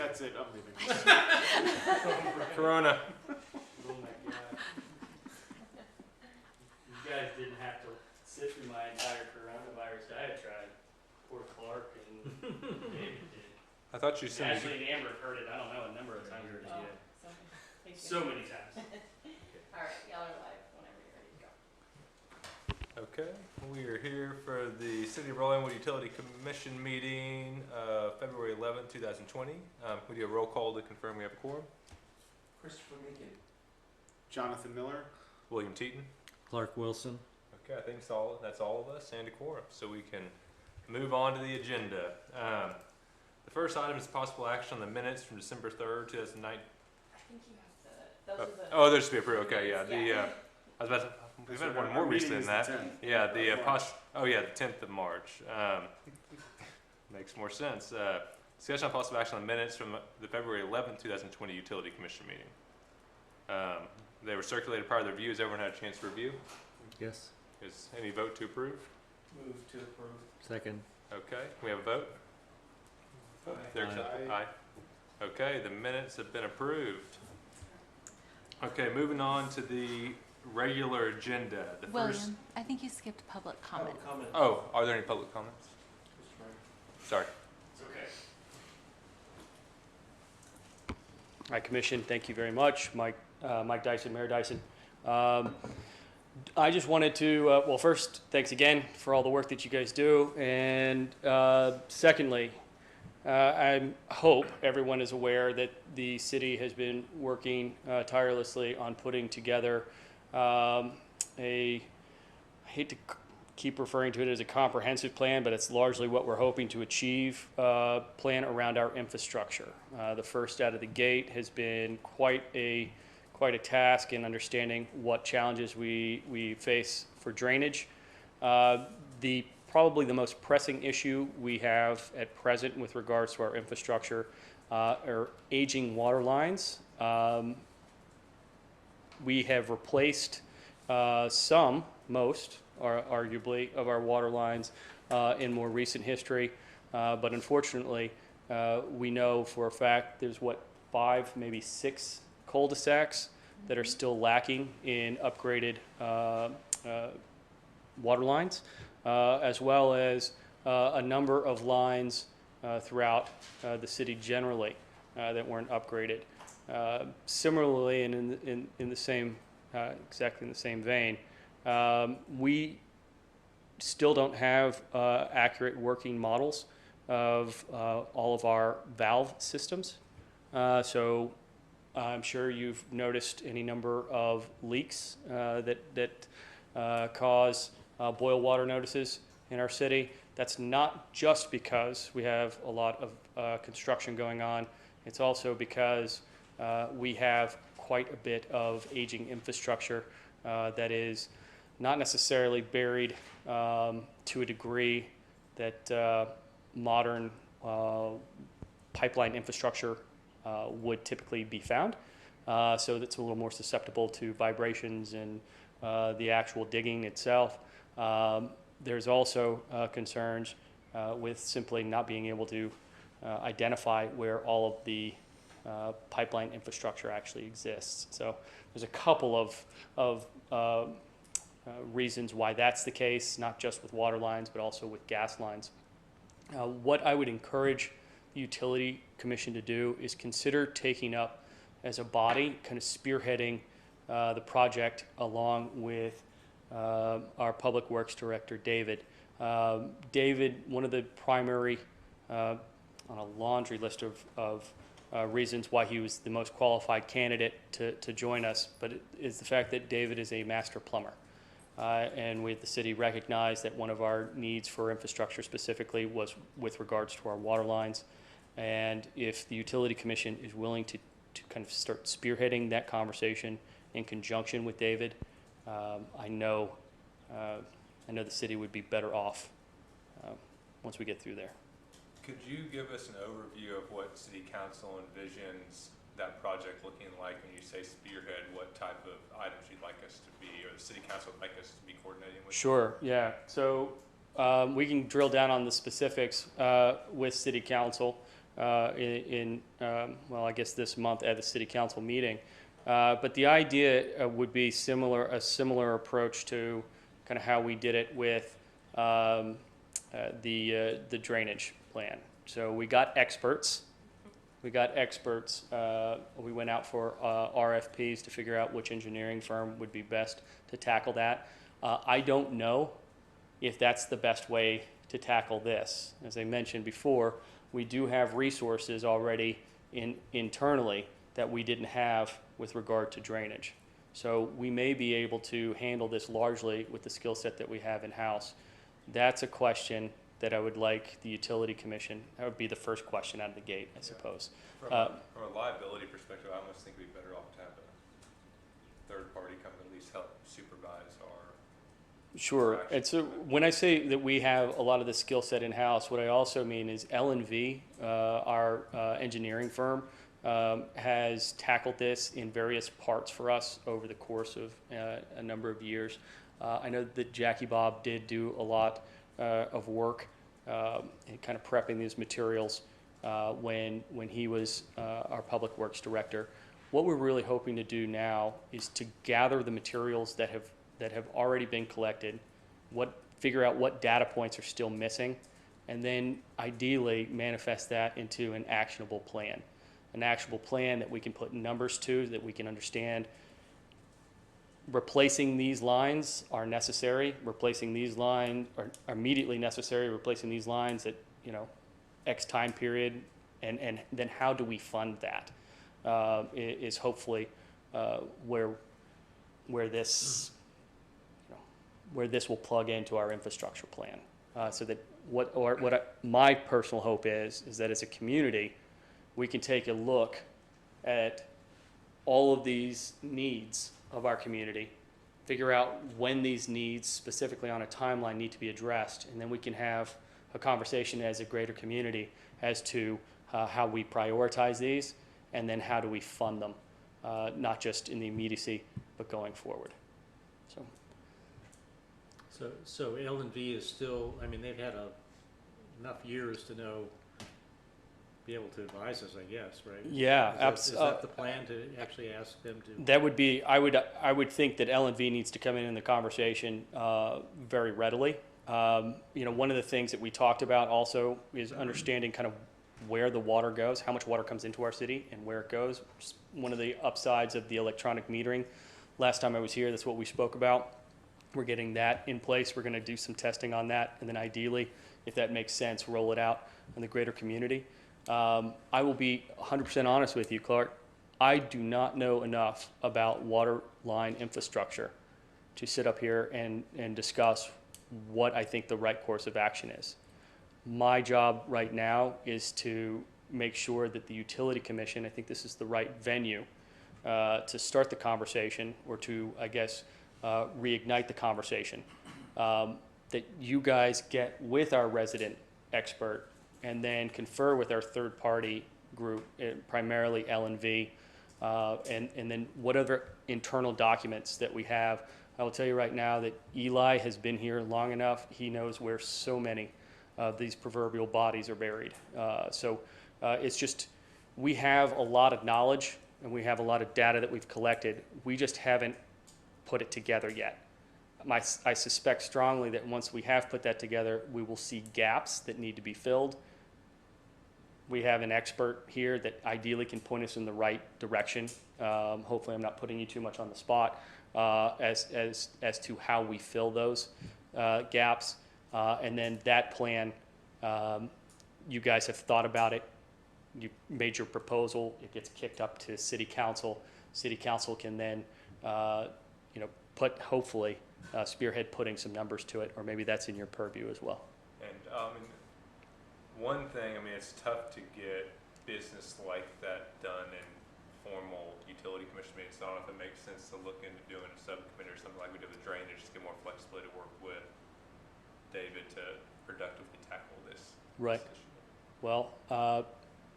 That's it. I'm leaving. Corona. Oh my God. You guys didn't have to sit through my entire coronavirus diatribe. Poor Clark and David did. I thought you said. Ashley and Amber have heard it, I don't know, a number of times already. Oh, Yeah. So many times. All right, y'all are live whenever you're ready to go. Okay, we are here for the City of Rollingwood Utility Commission meeting, February 11th, 2020. We do a roll call to confirm we have a quorum. Christopher Meekin. Jonathan Miller. William Teton. Clark Wilson. Okay, I think that's all of us and a quorum, so we can move on to the agenda. The first item is possible action on the minutes from December 3rd, 2019. I think you have to, those are the. Oh, those should be approved. Okay, yeah. Yeah. I was about to. We've had one Our more meeting recent than is the that. 10th. Yeah, the of March. the 10th of March. Makes more sense. Discussion on possible action on minutes from the February 11th, 2020 Utility Commission meeting. They were circulated prior to the review. Has everyone had a chance to review? Yes. Is any vote to approve? Move to approve. Second. Okay, we have a vote. Aye. They're accepted. Aye. Okay, the minutes have been approved. Okay, moving on to the regular agenda. The William, first. I think you skipped public comment. Comment. Oh, are there any public comments? Sorry. It's okay. Hi, Commission. Thank you very much. Mike Dyson, Mayor Dyson. I just wanted to, well, first, thanks again for all the work that you guys do. And secondly, I hope everyone is aware that the city has been working tirelessly on putting together I hate to keep referring to it as a comprehensive plan, but it's largely what we're hoping to achieve, plan around our infrastructure. The first out of the gate has been quite a task in understanding what challenges we face for drainage. Probably the most pressing issue we have at present with regards to our infrastructure are aging water lines. We have replaced most, arguably, of our water lines in more recent history, but unfortunately, we know for a fact there's 5, maybe 6 cul-de-sacs that are still lacking in upgraded water lines, as well as a number of lines throughout the city generally that weren't upgraded. Similarly, and in the same, exactly in the same vein, we still don't have accurate working models of all of our valve systems. So I'm sure you've noticed any number of leaks that cause boil water notices in our city. That's not just because we have a lot of construction going on. It's also because we have quite a bit of aging infrastructure that is not necessarily buried to a degree that modern pipeline infrastructure would typically be found. So that's a little more susceptible to vibrations and the actual digging itself. There's also concerns with simply not being able to identify where all of the pipeline infrastructure actually exists. So there's a couple of reasons why that's the case, not just with water lines, but also with gas lines. What I would encourage the Utility Commission to do is consider taking up as a body, kind of spearheading the project along with our Public Works Director, David. David, one of the primary, on a laundry list of reasons why he was the most qualified candidate to join us, but it is the fact that David is a master plumber. And we at the city recognize that one of our needs for infrastructure specifically was with regards to our water lines. And if the Utility Commission is willing to kind of start spearheading that conversation in conjunction with David, I know the city would be better off once we get through there. Could you give us an overview of what City Council envisions that project looking like when you say spearhead? What type of items you'd like us to be, or the City Council would like us to be coordinating with? Sure, yeah. So we can drill down on the specifics with City Council. well, I guess this month at the city council meeting. But the idea would be a similar approach to kind of how we did it with the drainage plan. So we got experts. We went out for RFPs to figure out which engineering firm would be best to tackle that. I don't know if that's the best way to tackle this. As I mentioned before, we do have resources already internally that we didn't have with regard to drainage. So we may be able to handle this largely with the skill set that we have in-house. That's a question that I would like the utility commission, that would be the first question out of the gate, I suppose. From a liability perspective, I almost think we'd be better off to have a third party come and at least help supervise our. Sure. And so when I say that we have a lot of the skill set in-house, what I also mean is L&V, our engineering firm, has tackled this in various parts for us over the course of a number of years. I know that Jackie Bob did do a lot of work in kind of prepping these materials when he was our public works director. What we're really hoping to do now is to gather the materials that have already been collected, figure out what data points are still missing, and then ideally manifest that into an actionable plan. An actionable plan that we can put numbers to, that we can understand. Replacing these lines are necessary. Replacing these lines are immediately necessary. Replacing these lines at, X time period, and then how do we fund that? Is hopefully where this will plug into our infrastructure plan. So that my personal hope is that as a community, we can take a look at all of these needs of our community, figure out when these needs specifically on a timeline need to be addressed, and then we can have a conversation as a greater community as to how we prioritize these, and then how do we fund them, not just in the immediacy, but going forward. So L&V is still, they've had enough years to be able to advise us, I guess, right? Yeah, Is that the plan, to actually ask them to? That would be, I would think that L&V needs to come in the conversation very readily. One of the things that we talked about also is understanding kind of where the water goes, how much water comes into our city and where it goes. One of the upsides of the electronic metering. Last time I was here, that's what we spoke about. We're getting that in place. We're going to do some testing on that, and then ideally, if that makes sense, roll it out in the greater community. I will be 100% honest with you, Clark. I do not know enough about water line infrastructure to sit up here and discuss what I think the right course of action is. My job right now is to make sure that the Utility Commission, I think this is the right venue to start the conversation, or to, I guess, reignite the conversation, that you guys get with our resident expert and then confer with our third-party group, primarily L&V, and then whatever internal documents that we have. I will tell you right now that Eli has been here long enough. He knows where so many of these proverbial bodies are buried. It's just, we have a lot of knowledge and we have a lot of data that we've collected. We just haven't put it together yet. I suspect strongly that once we have put that together, we will see gaps that need to be filled. We have an expert here that ideally can point us in the right direction. Hopefully I'm not putting you too much on the spot as to how we fill those gaps. And then that plan, you guys have thought about it. You made your proposal. It gets kicked up to City Council. City Council can then, hopefully spearhead putting some numbers to it, or maybe that's in your purview as well. And one thing, it's tough to get business like that done in formal utility commission meetings. I don't know if it makes sense to look into doing a subcommittee or something like we did with drainage, just get more flexibility to work with David to productively tackle this. Right. This issue. Well,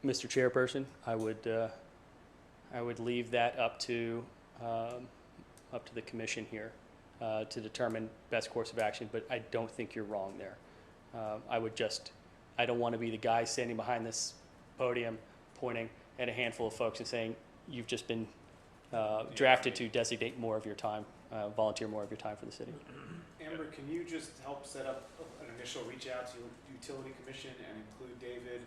Mr. Chairperson, I would leave that up to the commission here to determine best course of action, but I don't think you're wrong there. I don't want to be the guy standing behind this podium, pointing at a handful of folks and saying, you've just been drafted to designate more of your time, volunteer more of your time for the city. Amber, can you just help set up an initial reach out to utility commission and include David?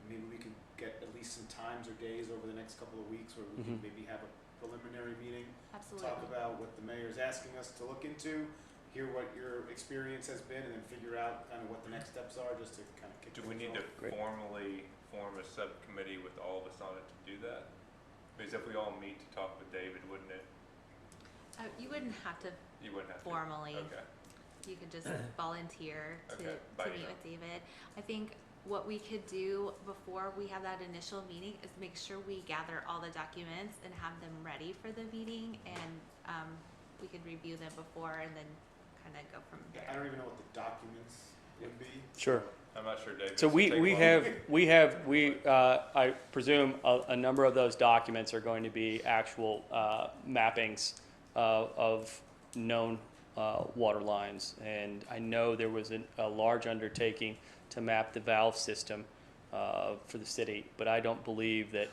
Maybe we could get at least some times or days over the next couple of weeks where we can maybe have a preliminary meeting, Absolutely. talk about what the mayor's asking us to look into, hear what your experience has been, and then figure out kind of what the next steps are, just to kind of kick Do we things need to off. Great. formally form a subcommittee with all of us on it to do that? Because if we all meet to talk with David, wouldn't it? You wouldn't have to You wouldn't have formally. to. Okay. You could just volunteer to, Okay, by to meet email. with David. I think what we could do before we have that initial meeting is make sure we gather all the documents and have them ready for the meeting, and we could review them before and then kind of go from Yeah, there. I don't even know what the documents would be. Sure. I'm not sure, David. So take I presume a number of those documents are going to be actual mappings of known water lines. And I know there was a large undertaking to map the valve system for the city, but I don't believe that,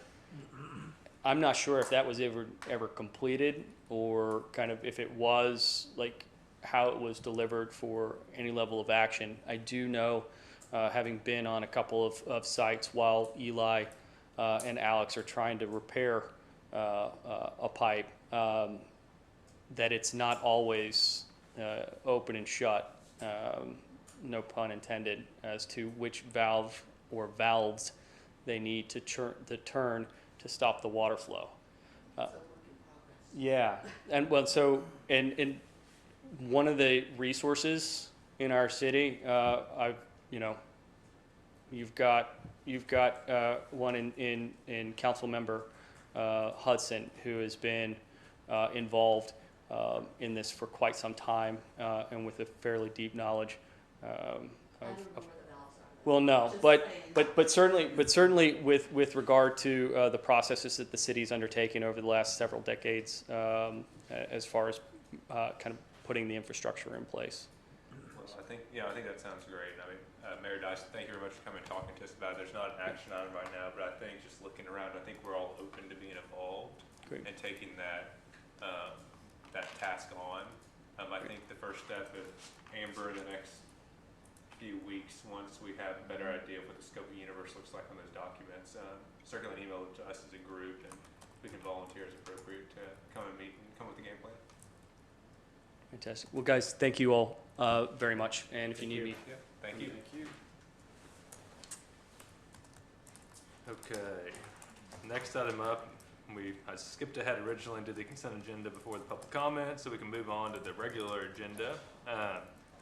I'm not sure if that was ever completed, or kind of if it was, like how it was delivered for any level of action. I do know, having been on a couple of sites while Eli and Alex are trying to repair a pipe, that it's not always open and shut, no pun intended, as to which valve or valves they need to turn to stop the water flow. Yeah, and well, so and one of the resources in our city, you've got one in council member Hudson, who has been involved in this for quite some time, and with a fairly deep knowledge of. Well, no, but certainly with regard to the processes that the city's undertaken over the last several decades, as far as kind of putting the infrastructure in place. Well, I think that sounds great. I mean, Mayor Dyson, thank you very much for coming and talking to us about it. There's not an action item right now, but I think just looking around, I think we're all open to being involved. Great. And taking that task on. I think the first step is Amber, the next few weeks, once we have a better idea of what the scope of the universe looks like on those documents, circulate an email to us as a group, and we can volunteer as appropriate to come and meet and come with the game plan. Fantastic. Well, guys, thank you all very much. And if you need me, Yeah, thank you. Thank you. Okay, next item up, I skipped ahead originally and did the consent agenda before the public comment, so we can move on to the regular agenda.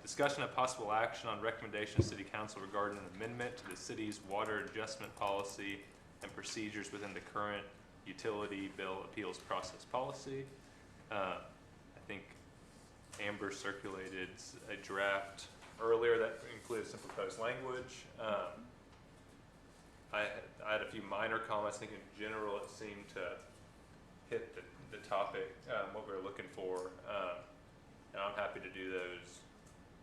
Discussion of possible action on recommendation of City Council regarding an amendment to the city's water adjustment policy and procedures within the current utility bill appeals process policy. I think Amber circulated a draft earlier that included some proposed language. I had a few minor comments. I think in general it seemed to hit the topic, what we were looking for, and I'm happy to do those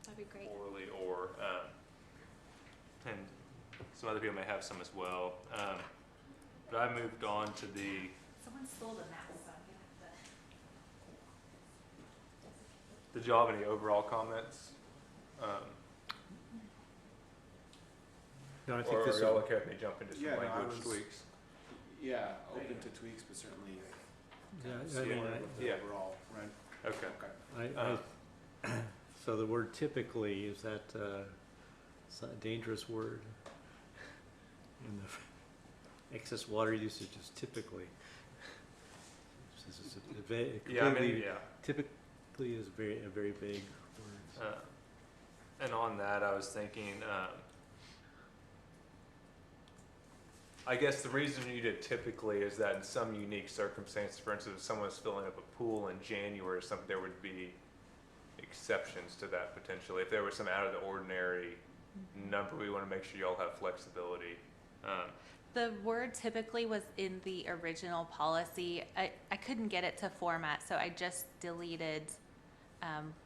That'd be great. orally, or and some other people may have some as well. But I moved on to the Someone stole the map, so I'm gonna have to. Did y'all have any overall comments? No, I Or think are this y'all is, okay if they jump into some Yeah, no, I language was- tweaks? Yeah, open to tweaks, but certainly yeah, see I mean, more of the yeah. overall, right? Okay. Okay. so the word typically, is that it's a dangerous word? In the excess water usage is typically. This is Yeah, I mean, completely- yeah. Typically is a very vague word. And on that, I was thinking, I guess the reason you did typically is that in some unique circumstances, for instance, if someone's filling up a pool in January or something, there would be exceptions to that potentially. If there was some out of the ordinary number, we want to make sure y'all have flexibility. The word typically was in the original policy. I couldn't get it to format, so I just deleted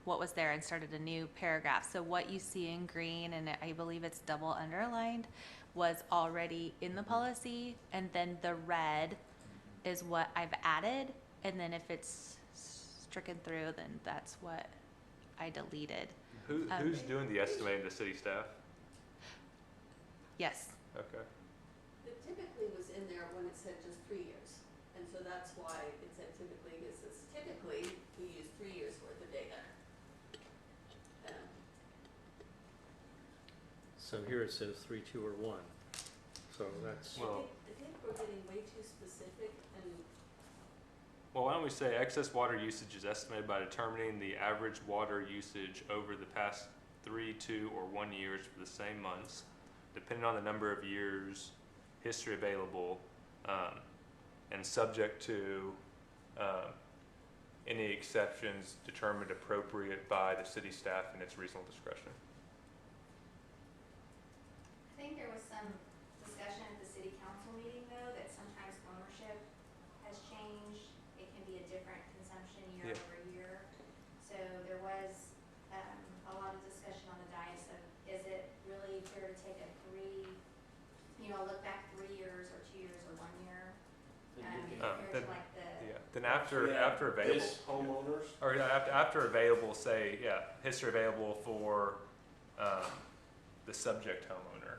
what was there and started a new paragraph. So what you see in green, and I believe it's double underlined, was already in the policy, and then the red is what I've added, and then if it's stricken through, then that's what I deleted. Who's doing the estimating, the city staff? Yes. Okay. It typically was in there when it said just 3 years, and so that's why it said typically, because it's typically we use 3 years worth of data. So here it says 3, 2, or 1. So that's, Well- I think we're getting way too specific, and Well, why don't we say excess water usage is estimated by determining the average water usage over the past 3, 2, or 1 years for the same months, depending on the number of years, history available, and subject to any exceptions determined appropriate by the city staff in its reasonable discretion. I think there was some discussion at the city council meeting, though, that sometimes ownership has changed. It can be a different consumption year Yeah. over year. So there was a lot of discussion on the dais of, is it really fair to take a look back 3 years or 2 years or 1 year? Compared then- to like the, Yeah. Then after available. This homeowners, Or after available, say, history available for the subject homeowner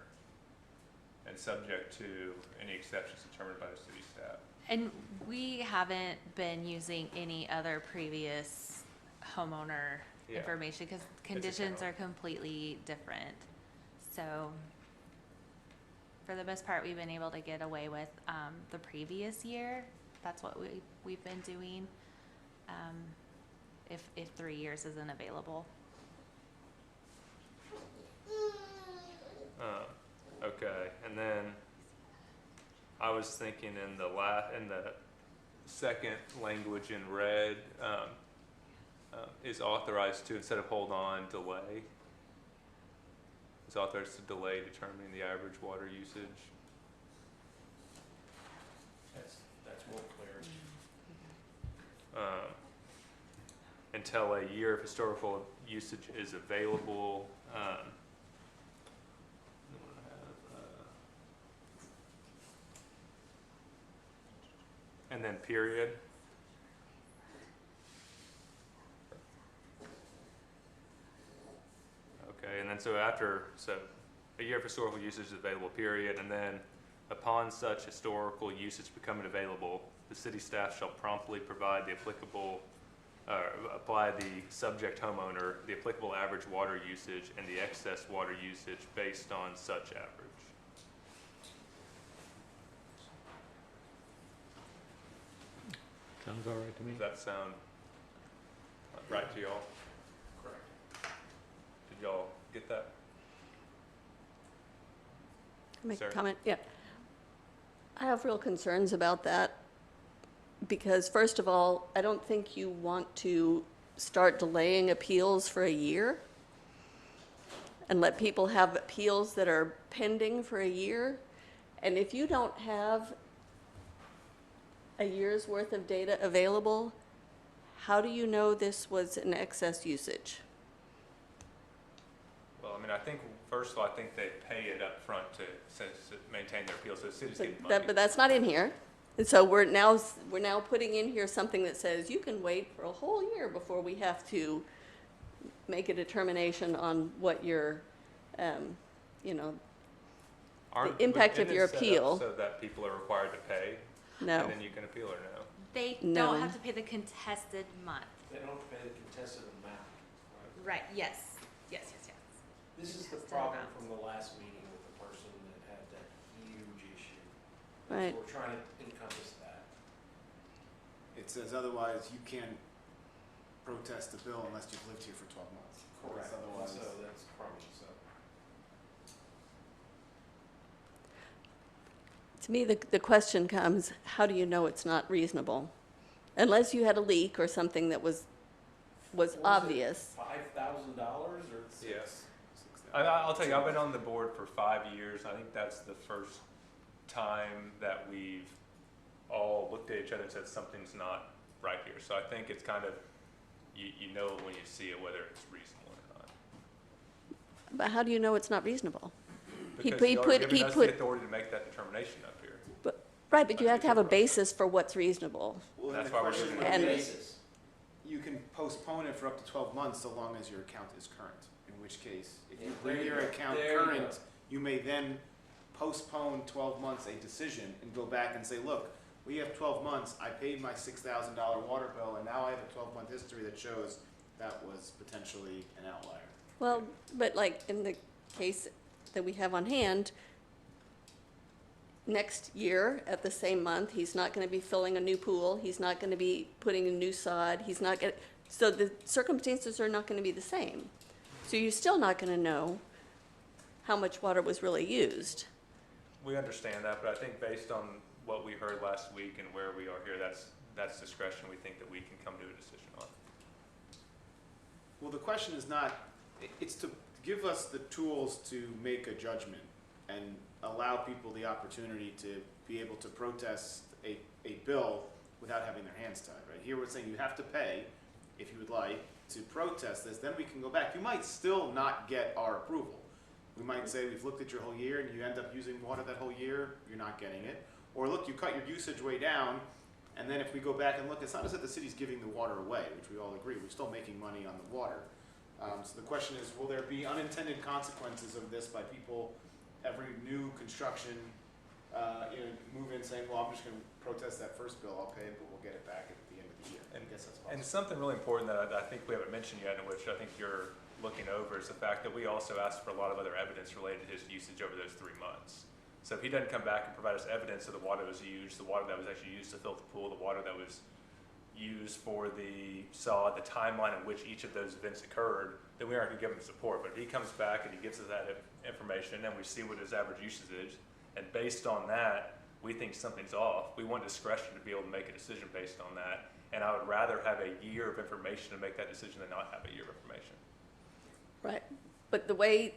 and subject to any exceptions determined by the city staff. And we haven't been using any other previous homeowner Yeah. information because conditions are completely different. So for the most part, we've been able to get away with the previous year. That's what we've been doing. If 3 years isn't available. Okay, and then I was thinking in the second language in red, is authorized to, instead of hold on, delay. Is authorized to delay determining the average water usage. that's more clear. Until a year of historical usage is available. And then period. Okay, and then so a year of historical usage is available, period, and then upon such historical usage becoming available, the city staff shall promptly provide the applicable, apply the subject homeowner the applicable average water usage and the excess water usage based on such average. sounds all right to me. Does that sound right to y'all? Correct. Did y'all get that? make a Sarah? comment, yeah. I have real concerns about that because first of all, I don't think you want to start delaying appeals for a year and let people have appeals that are pending for a year. And if you don't have a year's worth of data available, how do you know this was an excess usage? Well, I mean, I think, first of all, I think they pay it up front to maintain their appeals, so the city's getting money. But that's not in here. And so we're now putting in here something that says you can wait for a whole year before we have to make a determination on what your, Aren't- the impact isn't of your it set up appeal. so that people are required to pay, No. and then you can appeal or no? They No. don't have to pay the contested month. They don't pay the contested amount, right? Right, yes. Yes. This is the Contested problem amount. from the last meeting with the person that had that huge issue. Right. So we're trying to encompass that. It says otherwise you can protest the bill unless you've lived here for 12 months. Correct. Otherwise, So that's the problem, so. To me, the question comes, how do you know it's not reasonable? Unless you had a leak or something that was obvious. $5,000 or? Yes. I'll tell you, I've been on the board for 5 years. I think that's the first time that we've all looked at each other and said something's not right here. So I think it's kind of, you know when you see it whether it's reasonable or not. But how do you know it's not reasonable? Because he y'all are put, giving he us the put, authority to make that determination up here. right, but you have to have a basis for what's reasonable. Well, then That's the why we're question doing would it. be, Basis. you can postpone it for up to 12 months so long as your account is current. In which case, if you Yeah, bring there you your go. account There you current, go. you may then postpone 12 months a decision and go back and say, look, we have 12 months, I paid my $6,000 water bill, and now I have a 12-month history that shows that was potentially an outlier. Well, but like in the case that we have on hand, next year at the same month, he's not gonna be filling a new pool, he's not gonna be putting a new sod, he's not gonna, so the circumstances are not gonna be the same. So you're still not gonna know how much water was really used. We understand that, but I think based on what we heard last week and where we are here, that's discretion we think that we can come to a decision on. Well, the question is not, it's to give us the tools to make a judgment and allow people the opportunity to be able to protest a bill without having their hands tied, right? Here we're saying you have to pay, if you would like, to protest this, then we can go back. You might still not get our approval. We might say, we've looked at your whole year and you end up using water that whole year, you're not getting it. Or look, you cut your usage way down, and then if we go back and look, it's not as if the city's giving the water away, which we all agree, we're still making money on the water. So the question is, will there be unintended consequences of this by people, every new construction, move in saying, well, I'm just gonna protest that first bill, I'll pay it, but we'll get it back at the end of the year. I guess that's possible. And something really important that I think we haven't mentioned yet, and which I think you're looking over, is the fact that we also asked for a lot of other evidence related to his usage over those 3 months. So if he doesn't come back and provide us evidence of the water that was used, the water that was actually used to fill the pool, the water that was used for the sod, the timeline in which each of those events occurred, then we aren't going to give him support. But if he comes back and he gives us that information and we see what his average usage is, and based on that, we think something's off, we want discretion to be able to make a decision based on that. And I would rather have a year of information to make that decision than not have a year of information. Right, but the way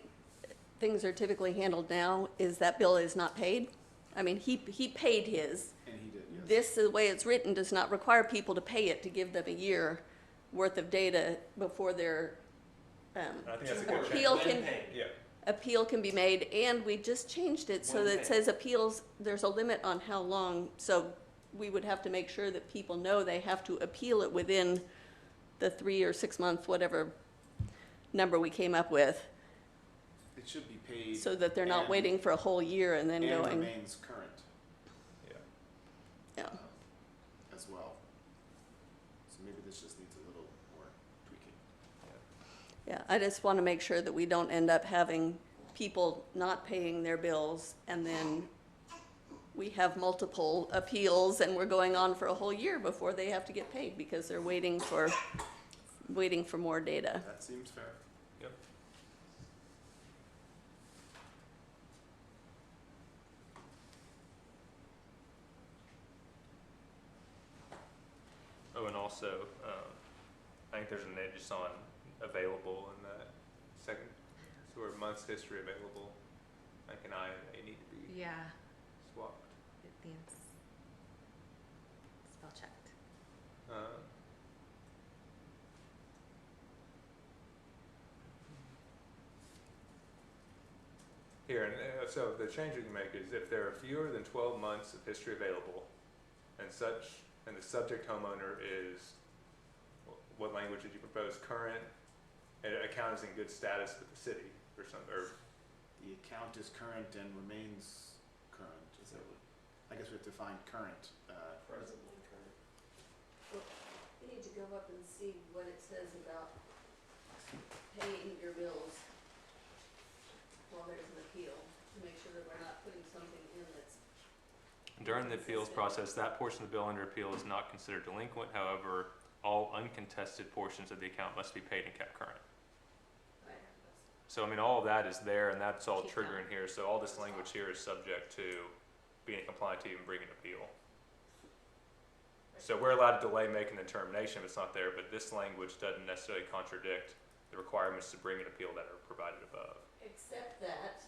things are typically handled now is that bill is not paid. I mean, he paid his. And he did, yes. This, the way it's written, does not require people to pay it to give them a year worth of data before their And I think that's a good appeal change. can, Yeah. appeal can be made, and we just changed it so When that it paid. says appeals, there's a limit on how long, so we would have to make sure that people know they have to appeal it within the 3 or 6 month, whatever number we came up with, It should be paid. so that they're not and- waiting for a whole year and then and going, remains current. Yeah. yeah. As well. So maybe this just needs a little more tweaking. Yeah, I just want to make sure that we don't end up having people not paying their bills and then we have multiple appeals and we're going on for a whole year before they have to get paid because they're waiting for more data. That seems fair. Yep. Oh, and also, I think there's a note just on available in that second sort of month's history available. I think an I and A need to be Yeah, swapped. it needs spell checked. Here, and so the change we can make is if there are fewer than 12 months of history available, and the subject homeowner is, what language did you propose? Current, and account is in good status with the city, or something, or The account is current and remains current. Is that what? I guess we have to find current. Presently current. You need to go up and see what it says about paying your bills while there's an appeal, to make sure that we're not putting something in that's. during the appeals process, that portion of the bill under appeal is not considered delinquent. However, all uncontested portions of the account must be paid and kept current. So, I mean, all of that is there, and that's all Keep triggering going. here. So all this language here is subject to being compliant to even bring an appeal. So we're allowed to delay making the determination if it's not there, but this language doesn't necessarily contradict the requirements to bring an appeal that are provided above. Except that,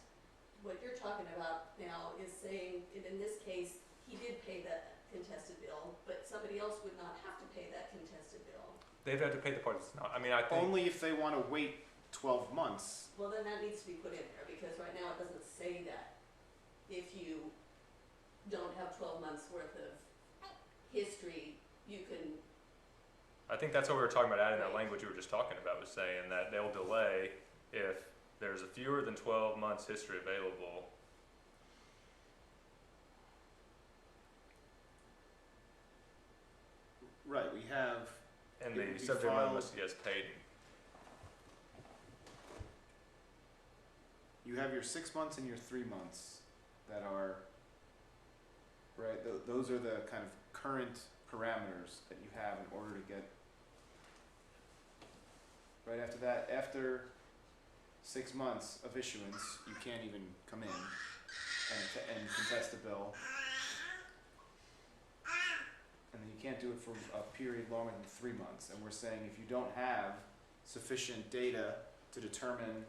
what you're talking about now is saying, that in this case, he did pay that contested bill, but somebody else would not have to pay that contested bill. They'd have to pay the part that's not, I mean, I think, Only if they want to wait 12 months, Well, then that needs to be put in there, because right now it doesn't say that if you don't have 12 months worth of history, you can, I think that's what we were talking about, adding that Right. language you were just talking about, was saying that they'll delay if there's a fewer than 12 months history available. right, we have, And It the would be subject matter filed- must be as paid. you have your 6 months and your 3 months that are, right, those are the kind of current parameters that you have in order to get, right after that, after 6 months of issuance, you can't even come in and contest a bill. And then you can't do it for a period longer than 3 months. And we're saying if you don't have sufficient data to determine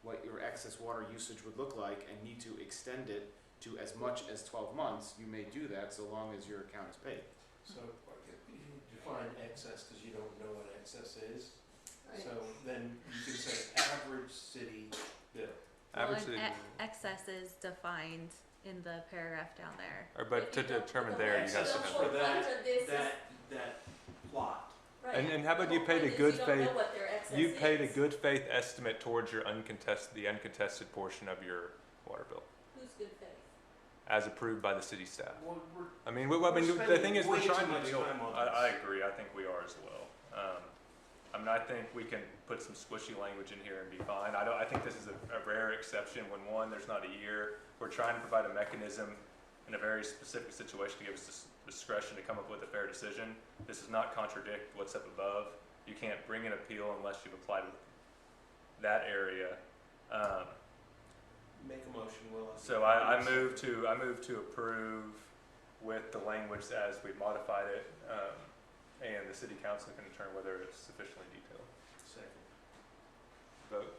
what your excess water usage would look like and need to extend it to as much as 12 months, you may do that so long as your account is paid. So you define excess because you don't know what excess is. right? So then you can say average city bill. Average Well, city, and excess is defined in the paragraph down there. or, but to determine there, you have Excess to is have. for that, Under this is- that plot. Right. And how about The you whole paid point a is good you don't know faith- what their excess You paid a is. good faith estimate towards your the uncontested portion of your water bill, Who's good faith? as approved by the city staff. Well, I mean, the spending thing is, we're way too trying to much deal. time on I this. agree. I think we are as well. I mean, I think we can put some squishy language in here and be fine. I think this is a rare exception when one, there's not a year. We're trying to provide a mechanism in a very specific situation to give us discretion to come up with a fair decision. This does not contradict what's up above. You can't bring an appeal unless you've applied with that area. Make a motion, Will. So I move to approve with the language as we've modified it, and the city council can determine whether it's sufficiently detailed. Second. Vote.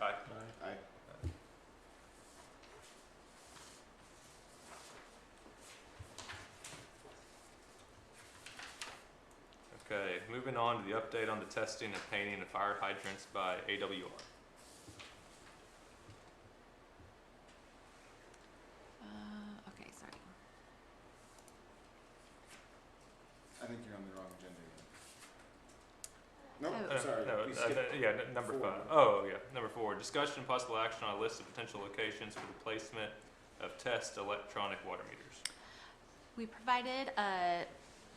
Aye. I, Okay, moving on to the update on the testing and painting of fire hydrants by AWR. Okay, sorry. I think you're on the wrong agenda again. Nope, Oh. sorry, we skipped. Number 4. 5. Oh, yeah, number 4. Discussion and possible action on a list of potential locations for the placement of test electronic water meters. We provided a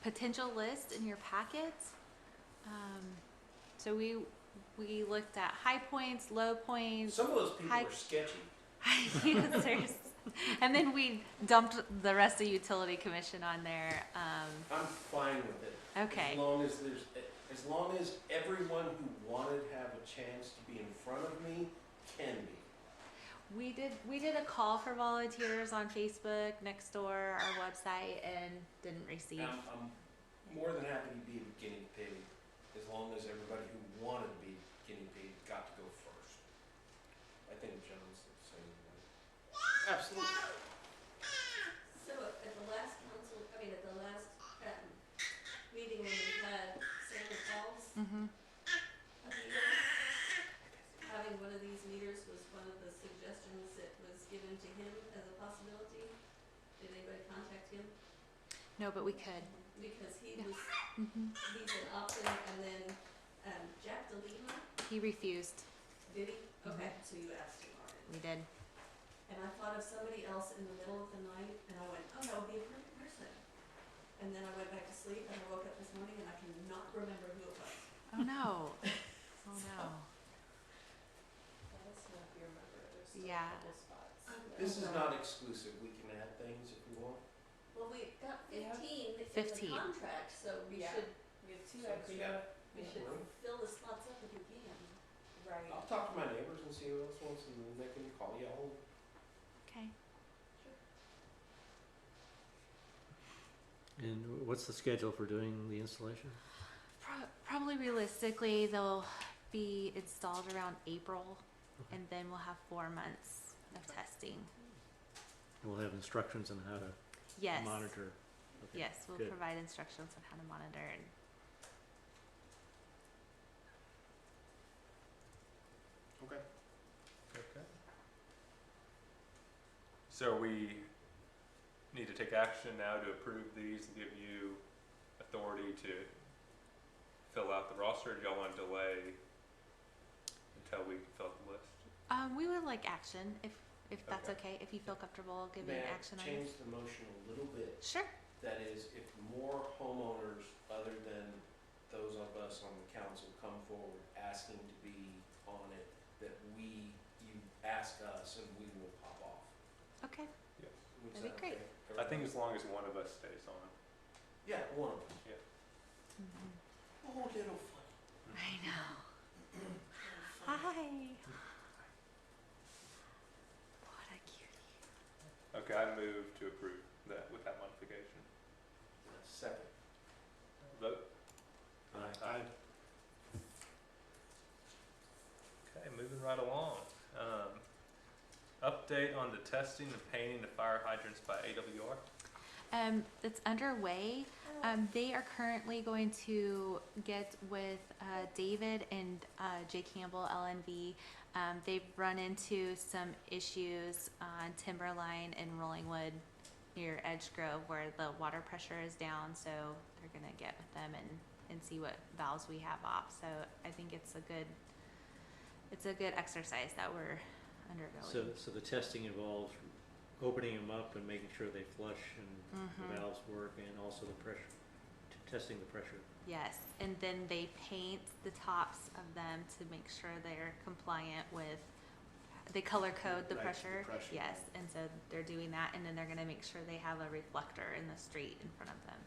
potential list in your packets. So we looked at high points, low points, Some of those people Hi- are sketchy. high users, and then we dumped the rest of utility commission on there. I'm fine with it. Okay. As long as everyone who wanted to have a chance to be in front of me can be. We did a call for volunteers on Facebook, Nextdoor, our website, and didn't receive. I'm more than happy to be a guinea pig, as long as everybody who wanted to be guinea pig got to go first. I think John's the same way. Absolutely. So at the last meeting when we had Santa Claus, Mm-hmm. having one of these meters was one of the suggestions that was given to him as a possibility. Did anybody contact him? No, but we could. Because he Yeah. was, Mm-hmm. he's an opt-in, and then, Jack DeLima, He refused. did he? Okay, so you asked him already. We did. And I thought of somebody else in the middle of the night, and I went, oh, that would be a perfect person. And then I went back to sleep, and I woke up this morning, and I cannot remember who it was. Oh no. Oh no. Let's not remember, there's still Yeah. a couple spots. This is not exclusive, we can add things if we want. Well, we got 15 in the 15. contract, so we Yeah. should, We have two So, extra. yeah. we should fill the slots up if we can. Right. I'll talk to my neighbors and see who else wants, and then they can call y'all. Okay. And what's the schedule for doing the installation? Probably realistically, they'll be installed around April, and then we'll have 4 months of testing. We'll have instructions on how to Yes. monitor. Okay, Yes, we'll good. provide instructions on how to monitor. And So we need to take action now to approve these and give you authority to fill out the roster, or do y'all want to delay until we fill out the list? We would like action, if that's Okay. okay, if you feel comfortable giving May I action on change this. the motion a little bit? Sure. That is, if more homeowners other than those of us on the council come forward asking to be on it, that you ask us and we will pop off. Okay. Yes. Is That'd be that great. okay? I think as long as one of us stays on. Yeah, one of us. Yeah. Oh, little funny. I know. Hi. What a cutie. Okay, I move to approve that with that modification. Second. Vote. Aye. Okay, moving right along. Update on the testing and painting the fire hydrants by AWR. It's underway. They are currently going to get with David and Jay Campbell, LNV. They've run into some issues on Timberline and Rollingwood near Edge Grove where the water pressure is down. So they're gonna get with them and see what valves we have off. So I think it's a good exercise that we're undergoing. So the testing involves opening them up and making sure they flush and Mhm. the valves work, and also the pressure, testing the pressure. Yes, and then they paint the tops of them to make sure they're compliant with, they color code the Right, pressure. the pressure. Yes, and so they're doing that, and then they're gonna make sure they have a reflector in the street in front of them.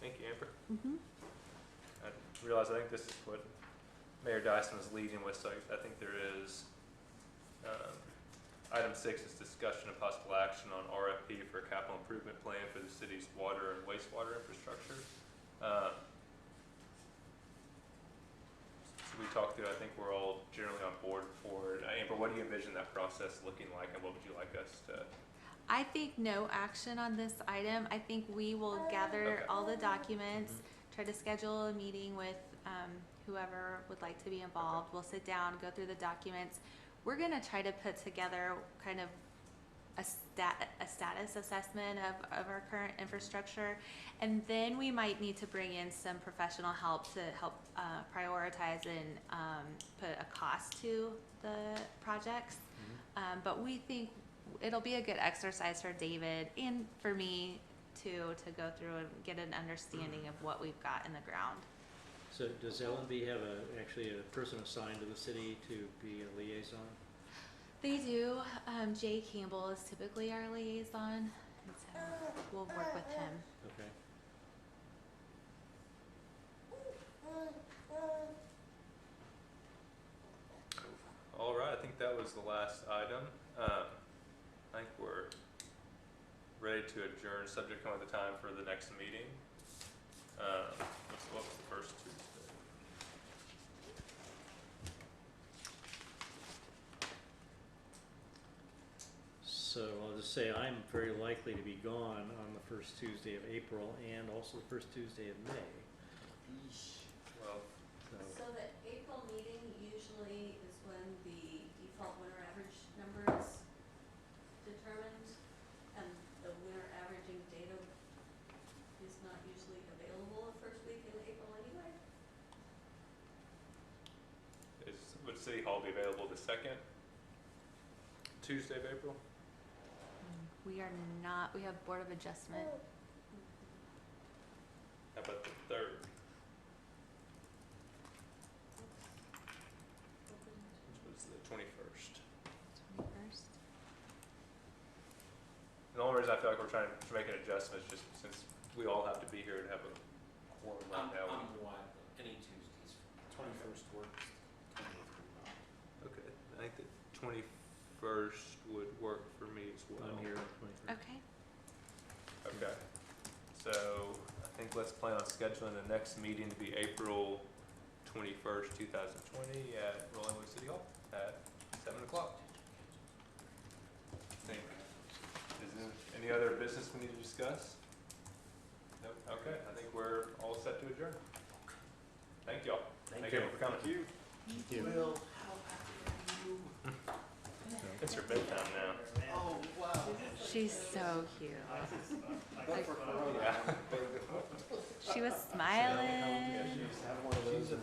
Thank you, Amber. Mm-hmm. I think this is what Mayor Dyson was leading with, so I think there is, item 6 is discussion of possible action on RFP for a capital improvement plan for the city's water and wastewater infrastructure. So we talked through, I think we're all generally on board for it. Amber, what do you envision that process looking like, and what would you like us to? I think no action on this item. I think we will gather Okay. all the documents, try to schedule a meeting with whoever would like to be involved. We'll sit down, go through the documents. We're gonna try to put together kind of a status assessment of our current infrastructure, and then we might need to bring in some professional help to help prioritize and put a cost to the projects. But we think it'll be a good exercise for David and for me to go through and get an understanding of what we've got in the ground. So does LNB have actually a person assigned to the city to be a liaison? They do. Jay Campbell is typically our liaison, and so we'll work with him. Okay. All right, I think that was the last item. I think we're ready to adjourn, subject to the time for the next meeting. What's the first Tuesday? So I'll just say I'm very likely to be gone on the first Tuesday of April and also the first Tuesday of May. Well, So the April meeting usually is when the default winter average number is determined, and the winter averaging data is not usually available the first week in April anyway. would City Hall be available the second Tuesday of April? We are not. We have Board of Adjustment. How about the third? Which was the 21st. 21st. And the only reason I feel like we're trying to make an adjustment is just since we all have to be here to have a quorum right now. I'm wide, any Tuesdays. 21st works. 28th would not. Okay, I think the 21st would work for me as well. I'm here on the 21st. Okay. Okay, so I think let's plan on scheduling the next meeting to be April 21st, 2020 at Rollingwood City Hall at 7 o'clock. I think, is there any other business we need to discuss? Nope, okay, I think we're all set to adjourn. Thank y'all. Thank you for coming. Thank you. Thank you. Will, how happy are you? It's her bedtime now. Oh, wow. She's so cute. But for Corona, Yeah. I'm a big- She was smiling. She's a